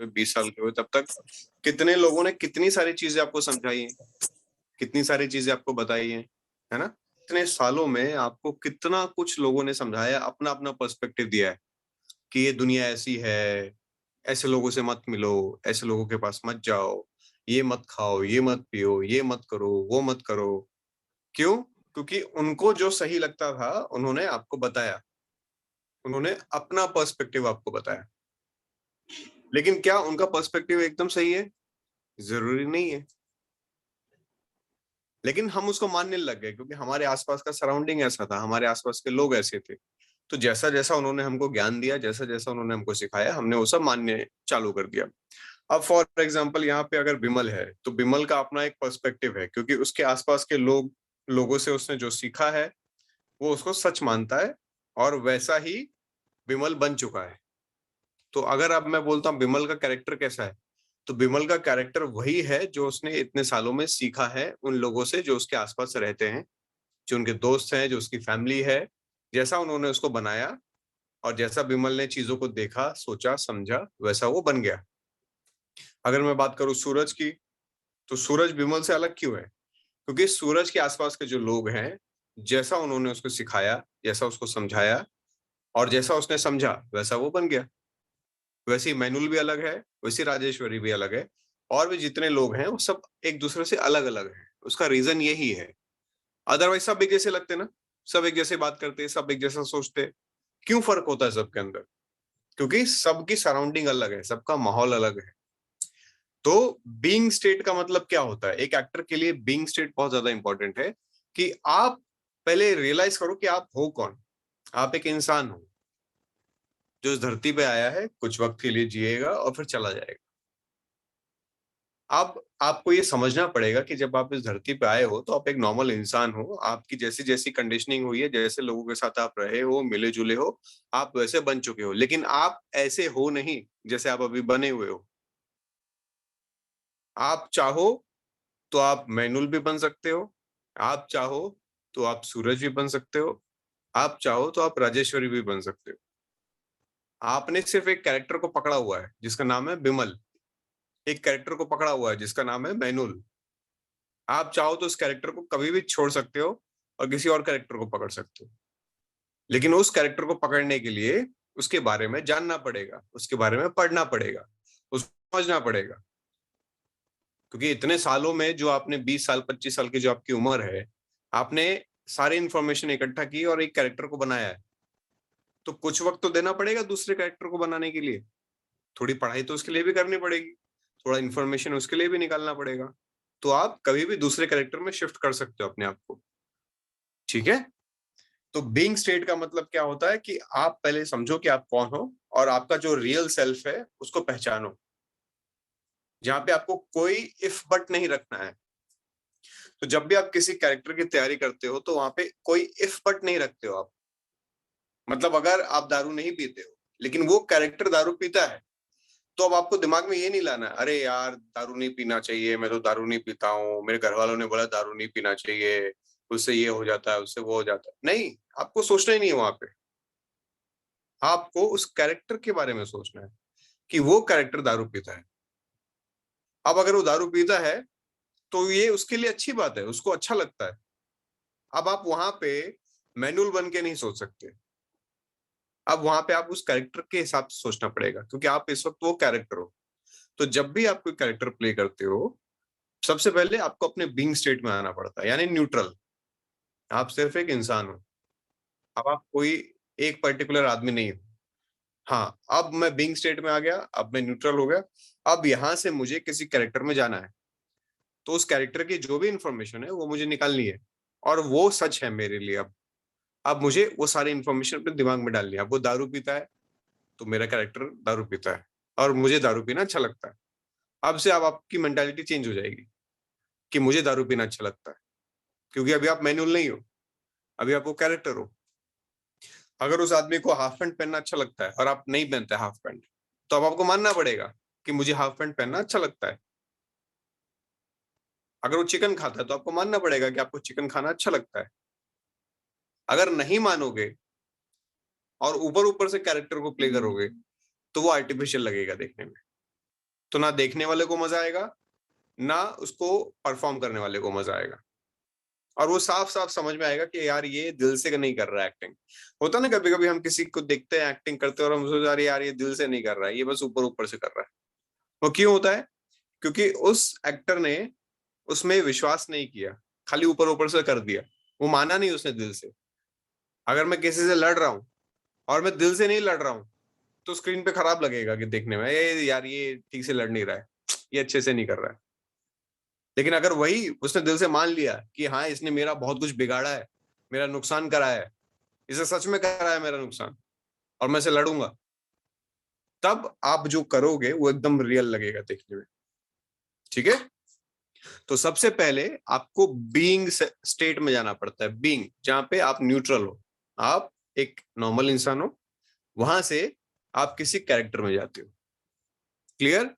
हुए, 20 साल के हुए, तब तक कितने लोगों ने कितनी सारी चीजें आपको समझाई हैं, कितनी सारी चीजें आपको बताई हैं, है ना? इतने सालों में आपको कितना कुछ लोगों ने समझाया, अपना अपना पर्सपेक्टिव दिया है कि ये दुनिया ऐसी है, ऐसे लोगों से मत मिलो, ऐसे लोगों के पास मत जाओ, ये मत खाओ, ये मत पियो, ये मत करो, वो मत करो। क्यों? क्योंकि उनको जो सही लगता था उन्होंने आपको बताया, उन्होंने अपना पर्सपेक्टिव आपको बताया। लेकिन क्या उनका पर्सपेक्टिव एकदम सही है? जरूरी नहीं है। लेकिन हम उसको मानने लग गए क्योंकि हमारे आसपास का सराउंडिंग ऐसा था, हमारे आसपास के लोग ऐसे थे। तो जैसा जैसा उन्होंने हमको ज्ञान दिया, जैसा जैसा उन्होंने हमको सिखाया, हमने वो सब मानने चालू कर दिया। अब फॉर एग्जाम्पल यहाँ पे अगर बिमल है तो बिमल का अपना एक पर्सपेक्टिव है क्योंकि उसके आसपास के लोगों से उसने जो सीखा है वो उसको सच मानता है, और वैसा ही बिमल बन चुका है। तो अगर अब मैं बोलता हूँ बिमल का कैरेक्टर कैसा है, तो बिमल का कैरेक्टर वही है जो उसने इतने सालों में सीखा है उन लोगों से जो उसके आसपास रहते हैं, जो उनके दोस्त हैं, जो उसकी फैमिली है, जैसा उन्होंने उसको बनाया और जैसा बिमल ने चीजों को देखा, सोचा, समझा, वैसा वो बन गया। अगर मैं बात करूं सूरज की, तो सूरज बिमल से अलग क्यों है? क्योंकि सूरज के आसपास के जो लोग हैं, जैसा उन्होंने उसको सिखाया, जैसा उसको समझाया और जैसा उसने समझा, वैसा वो बन गया। वैसे ही मैनुल भी अलग है, वैसे राजेश्वरी भी अलग है, और भी जितने लोग हैं वो सब एक दूसरे से अलग अलग हैं। उसका रीजन यही है। अदरवाइज सब एक जैसे लगते ना, सब एक जैसे बात करते, सब एक जैसा सोचते। क्यों फर्क होता है सबके अंदर? क्योंकि सबकी सराउंडिंग अलग है, सबका माहौल अलग है। तो बीइंग स्टेट का मतलब क्या होता है? एक एक्टर के लिए बीइंग स्टेट बहुत ज्यादा इंपॉर्टेंट है कि आप पहले रियलाइज करो कि आप हो कौन। आप एक इंसान हो जो इस धरती पे आया है, कुछ वक्त के लिए जिएगा और फिर चला जाएगा। अब आपको ये समझना पड़ेगा कि जब आप इस धरती पे आए हो तो आप एक नॉर्मल इंसान हो, आपकी जैसी जैसी कंडीशनिंग हुई है, जैसे लोगों के साथ आप रहे हो, मिले जुले हो, आप वैसे बन चुके हो। लेकिन आप ऐसे हो नहीं जैसे आप अभी बने हुए हो। आप चाहो तो आप मैनुल भी बन सकते हो, आप चाहो तो आप सूरज भी बन सकते हो, आप चाहो तो आप राजेश्वरी भी बन सकते हो। आपने सिर्फ एक कैरेक्टर को पकड़ा हुआ है जिसका नाम है बिमल, एक कैरेक्टर को पकड़ा हुआ है जिसका नाम है मैनुल। आप चाहो तो उस कैरेक्टर को कभी भी छोड़ सकते हो और किसी और कैरेक्टर को पकड़ सकते हो। लेकिन उस कैरेक्टर को पकड़ने के लिए उसके बारे में जानना पड़ेगा, उसके बारे में पढ़ना पड़ेगा, उसको समझना पड़ेगा। क्योंकि इतने सालों में जो आपने 20 साल 25 साल की जो आपकी उम्र है, आपने सारी इंफॉर्मेशन इकट्ठा की और एक कैरेक्टर को बनाया है। तो कुछ वक्त तो देना पड़ेगा दूसरे कैरेक्टर को बनाने के लिए। थोड़ी पढ़ाई तो उसके लिए भी करनी पड़ेगी, थोड़ा इंफॉर्मेशन उसके लिए भी निकालना पड़ेगा। तो आप कभी भी दूसरे कैरेक्टर में शिफ्ट कर सकते हो अपने आप को। ठीक है? तो बीइंग स्टेट का मतलब क्या होता है कि आप पहले समझो कि आप कौन हो और आपका जो रियल सेल्फ है उसको पहचानो, जहां पे आपको कोई इफ बट नहीं रखना है। तो जब भी आप किसी कैरेक्टर की तैयारी करते हो तो वहां पे कोई इफ बट नहीं रखते हो आप। मतलब अगर आप दारू नहीं पीते हो लेकिन वो कैरेक्टर दारू पीता है, तो अब आपको दिमाग में ये नहीं लाना है, अरे यार दारू नहीं पीना चाहिए, मैं तो दारू नहीं पीता हूँ, मेरे घर वालों ने बोला दारू नहीं पीना चाहिए, उससे ये हो जाता है, उससे वो हो जाता है। नहीं, आपको सोचना ही नहीं है वहां पे। आपको उस कैरेक्टर के बारे में सोचना है कि वो कैरेक्टर दारू पीता है। अब अगर वो दारू पीता है तो ये उसके लिए अच्छी बात है, उसको अच्छा लगता है। अब आप वहां पे मैनुअल बन के नहीं सोच सकते। अब वहां पे आप उस कैरेक्टर के हिसाब से सोचना पड़ेगा क्योंकि आप इस वक्त वो कैरेक्टर हो। तो जब भी आप कोई कैरेक्टर प्ले करते हो, सबसे पहले आपको अपने बीइंग स्टेट में आना पड़ता है, यानी न्यूट्रल। आप सिर्फ एक इंसान हो। अब आप कोई एक पर्टिकुलर आदमी नहीं हो। हाँ, अब मैं बीइंग स्टेट में आ गया, अब मैं न्यूट्रल हो गया। अब यहां से मुझे किसी कैरेक्टर में जाना है, तो उस कैरेक्टर की जो भी इंफॉर्मेशन है वो मुझे निकालनी है, और वो सच है मेरे लिए। अब मुझे वो सारी इंफॉर्मेशन अपने दिमाग में डालनी है। अब वो दारू पीता है तो मेरा कैरेक्टर दारू पीता है और मुझे दारू पीना अच्छा लगता है। अब से अब आपकी मेंटालिटी चेंज हो जाएगी कि मुझे दारू पीना अच्छा लगता है, क्योंकि अभी आप मैनुअल नहीं हो, अभी आप वो कैरेक्टर हो। अगर उस आदमी को हाफ पैंट पहनना अच्छा लगता है और आप नहीं पहनते हाफ पैंट, तो अब आपको मानना पड़ेगा कि मुझे हाफ पैंट पहनना अच्छा लगता है। अगर वो चिकन खाता है तो आपको मानना पड़ेगा कि आपको चिकन खाना अच्छा लगता है। अगर नहीं मानोगे और ऊपर ऊपर से कैरेक्टर को प्ले करोगे तो वो आर्टिफिशियल लगेगा देखने में। तो ना देखने वाले को मजा आएगा, ना उसको परफॉर्म करने वाले को मजा आएगा, और वो साफ साफ समझ में आएगा कि यार ये दिल से नहीं कर रहा है एक्टिंग। होता ना कभी कभी हम किसी को देखते हैं एक्टिंग करते हैं और हम सोचते हैं यार ये दिल से नहीं कर रहा है, ये बस ऊपर ऊपर से कर रहा है। वो क्यों होता है? क्योंकि उस एक्टर ने उसमें विश्वास नहीं किया, खाली ऊपर ऊपर से कर दिया, वो माना नहीं उसने दिल से। अगर मैं किसी से लड़ रहा हूँ और मैं दिल से नहीं लड़ रहा हूँ, तो स्क्रीन पे खराब लगेगा कि देखने में ये यार ये ठीक से लड़ नहीं रहा है, ये अच्छे से नहीं कर रहा है। लेकिन अगर वही उसने दिल से मान लिया कि हाँ इसने मेरा बहुत कुछ बिगाड़ा है, मेरा नुकसान करा है, इसे सच में करा है मेरा नुकसान, और मैं इसे लड़ूंगा, तब आप जो करोगे वो एकदम रियल लगेगा देखने में। ठीक है? तो सबसे पहले आपको बीइंग स्टेट में जाना पड़ता है, बीइंग, जहां पे आप न्यूट्रल हो, आप एक नॉर्मल इंसान हो, वहां से आप किसी कैरेक्टर में जाते हो। क्लियर?